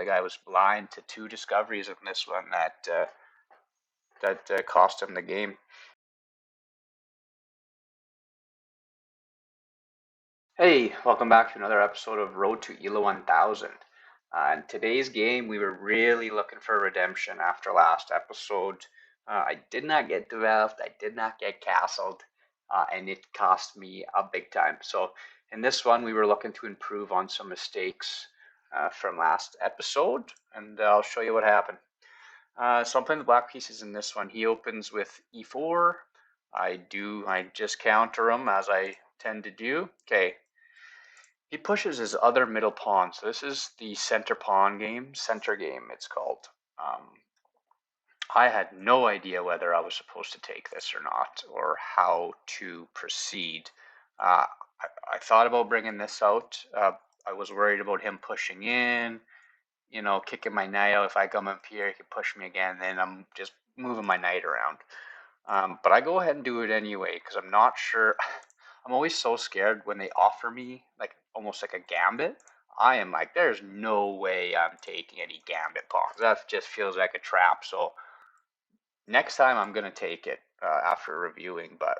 The guy was blind to 2 discoveries in this one that cost him the game. Hey, welcome back to another episode of Road to Elo 1000. In today's game, we were really looking for redemption after last episode. I did not get developed, I did not get castled, and it cost me a big time. So in this one, we were looking to improve on some mistakes from last episode, and I'll show you what happened. So I'm playing the black pieces in this one. He opens with e4. I just counter him as I tend to do. Okay, he pushes his other middle pawn. So this is the center pawn game, center game it's called. I had no idea whether I was supposed to take this or not, or how to proceed. I thought about bringing this out. I was worried about him pushing in, kicking my knight out. If I come up here, he could push me again. Then I'm just moving my knight around. But I go ahead and do it anyway because I'm not sure. I'm always so scared when they offer me like almost like a gambit. I am like, there's no way I'm taking any gambit pawns. That just feels like a trap. So next time I'm gonna take it after reviewing, but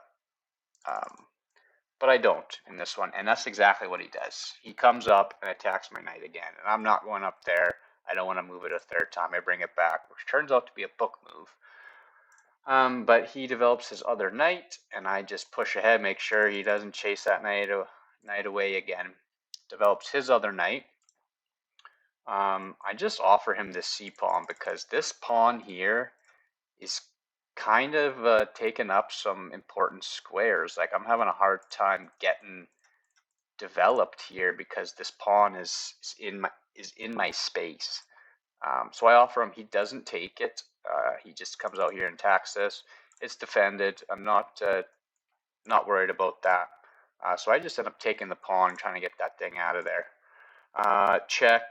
I don't in this one, and that's exactly what he does. He comes up and attacks my knight again, and I'm not going up there. I don't want to move it a third time. I bring it back, which turns out to be a book move. But he develops his other knight, and I just push ahead, make sure he doesn't chase that knight away again. Develops his other knight. I just offer him this c pawn because this pawn here is kind of taking up some important squares. Like I'm having a hard time getting developed here because this pawn is in my space. So I offer him. He doesn't take it. He just comes out here and attacks this. It's defended. I'm not worried about that. So I just end up taking the pawn, trying to get that thing out of there. Check.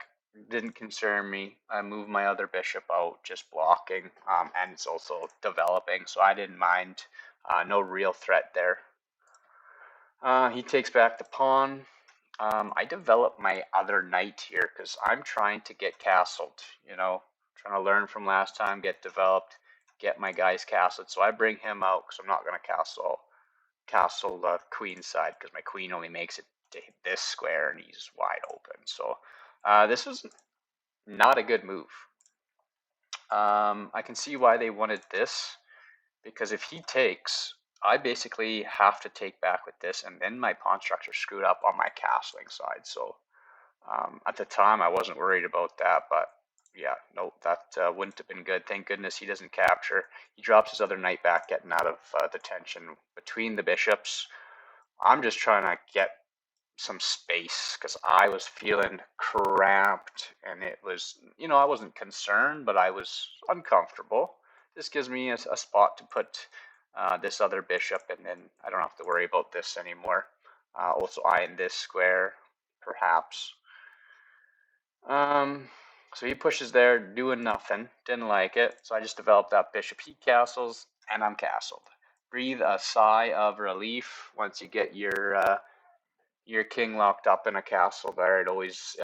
Didn't concern me. I moved my other bishop out, just blocking, and it's also developing, so I didn't mind. No real threat there. He takes back the pawn. I develop my other knight here because I'm trying to get castled, trying to learn from last time, get developed, get my guys castled. So I bring him out because I'm not going to castle the queen side because my queen only makes it to this square and he's wide open. So this was not a good move. I can see why they wanted this because if he takes, I basically have to take back with this, and then my pawn structure screwed up on my castling side. So at the time, I wasn't worried about that, but yeah, no, that wouldn't have been good. Thank goodness he doesn't capture. He drops his other knight back, getting out of the tension between the bishops. I'm just trying to get some space because I was feeling cramped, and it was, I wasn't concerned, but I was uncomfortable. This gives me a spot to put this other bishop, and then I don't have to worry about this anymore. Also, I in this square, perhaps. So he pushes there, doing nothing. Didn't like it, so I just developed that bishop. He castles, and I'm castled. Breathe a sigh of relief once you get your king locked up in a castle there.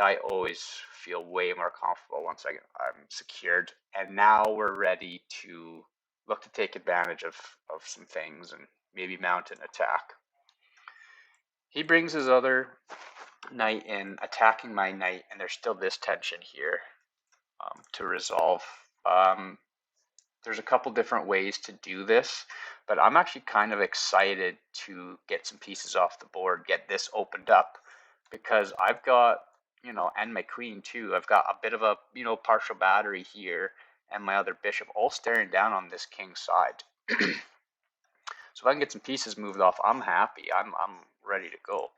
I always feel way more comfortable once I'm secured. And now we're ready to look to take advantage of some things and maybe mount an attack. He brings his other knight in, attacking my knight, and there's still this tension here to resolve. There's a couple different ways to do this, but I'm actually kind of excited to get some pieces off the board, get this opened up, because I've got, and my queen too, I've got a bit of a, partial battery here, and my other bishop all staring down on this king side. So if I can get some pieces moved off, I'm happy. I'm ready to go.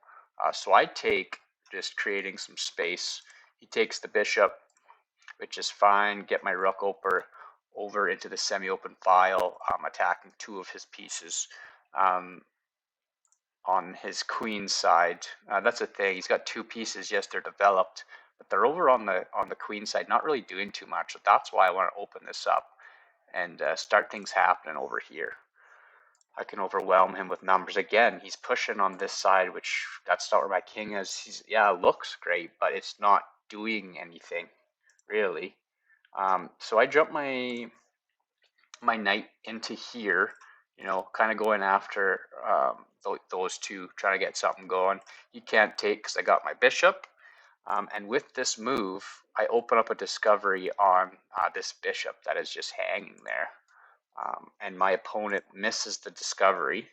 So I take, just creating some space. He takes the bishop, which is fine. Get my rook over into the semi-open file, attacking two of his pieces on his queen side. That's the thing. He's got two pieces. Yes, they're developed, but they're over on the queen side, not really doing too much. So that's why I want to open this up and start things happening over here. I can overwhelm him with numbers. Again, he's pushing on this side, that's not where my king is. Looks great, but it's not doing anything. really. So I jump my knight into here, kind of going after those two, trying to get something going. He can't take because I got my bishop. And with this move, I open up a discovery on this bishop that is just hanging there. And my opponent misses the discovery,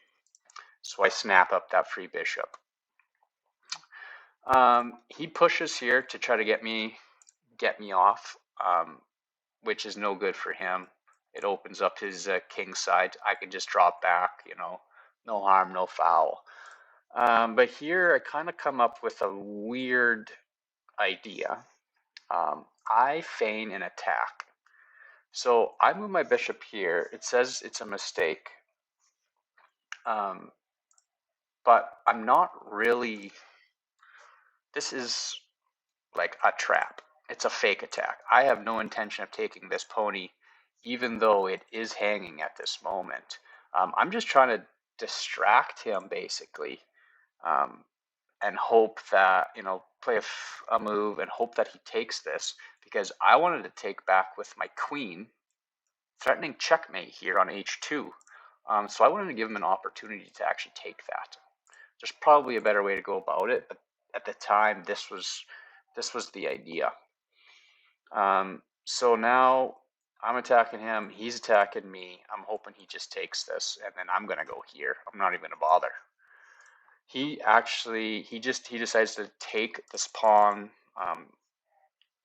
so I snap up that free bishop. He pushes here to try to get me off, which is no good for him. It opens up his king side. I can just drop back, no harm, no foul. But here I kind of come up with a weird idea. I feign an attack. So I move my bishop here. It says it's a mistake. But I'm not really, this is like a trap. It's a fake attack. I have no intention of taking this pony, even though it is hanging at this moment. I'm just trying to distract him, basically, and hope that, play a move and hope that he takes this, because I wanted to take back with my queen, threatening checkmate here on h2. So I wanted to give him an opportunity to actually take that. There's probably a better way to go about it, but at the time, this was the idea. So now I'm attacking him, he's attacking me. I'm hoping he just takes this, and then I'm gonna go here. I'm not even gonna bother. He decides to take this pawn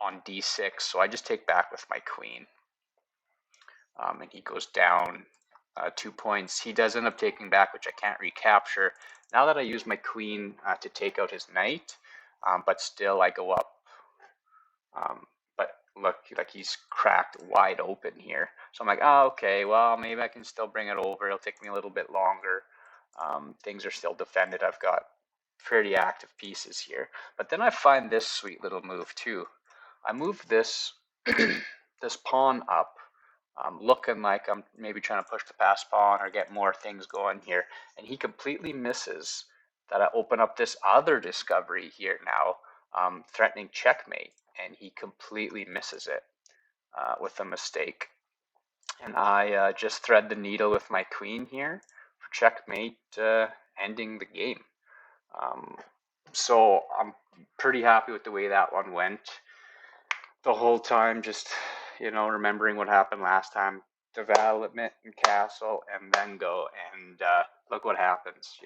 on d6, so I just take back with my queen. And he goes down 2 points. He does end up taking back, which I can't recapture. Now that I use my queen to take out his knight, but still I go up. But look, like he's cracked wide open here. So I'm like, oh, okay, well, maybe I can still bring it over. It'll take me a little bit longer. Things are still defended. I've got pretty active pieces here. But then I find this sweet little move too. I move this this pawn up, looking like I'm maybe trying to push the pass pawn or get more things going here. And he completely misses that I open up this other discovery here now, threatening checkmate. And he completely misses it with a mistake. And I just thread the needle with my queen here for checkmate, ending the game. So I'm pretty happy with the way that one went. The whole time, just, remembering what happened last time, development and castle, and then go. And look what happens.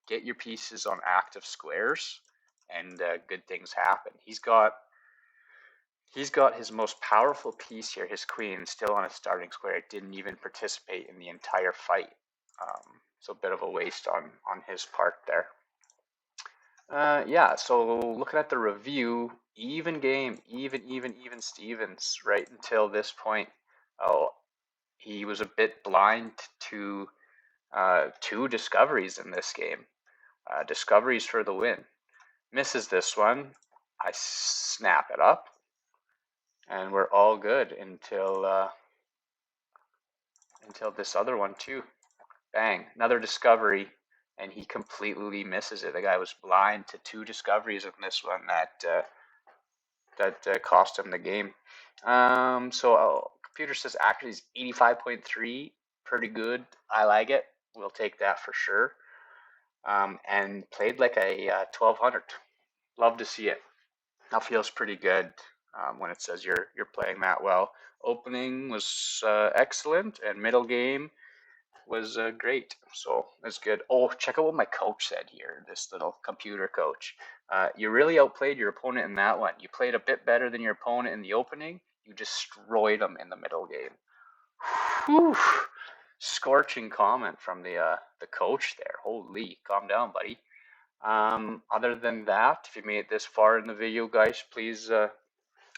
Get your pieces on active squares, and good things happen. He's got his most powerful piece here, his queen, still on a starting square. It didn't even participate in the entire fight. So a bit of a waste on his part there. Yeah, so looking at the review, even game, even Stevens, right until this point. Oh, he was a bit blind to 2 discoveries in this game. Discoveries for the win. Misses this one. I snap it up. And we're all good until this other one too. Bang, another discovery, and he completely misses it. The guy was blind to 2 discoveries in this one that cost him the game. So computer says actually is 85.3, pretty good. I like it. We'll take that for sure. And played like a 1200. Love to see it. That feels pretty good. When it says you're playing that well. Opening was excellent, and middle game was great. So that's good. Oh, check out what my coach said here. This little computer coach. You really outplayed your opponent in that one. You played a bit better than your opponent in the opening. You destroyed them in the middle game. Whew. Scorching comment from the coach there. Holy, calm down, buddy. Other than that, if you made it this far in the video, guys, please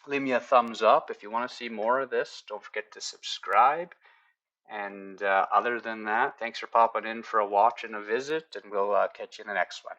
leave me a thumbs up. If you want to see more of this, don't forget to subscribe. And other than that, thanks for popping in for a watch and a visit, and we'll catch you in the next one.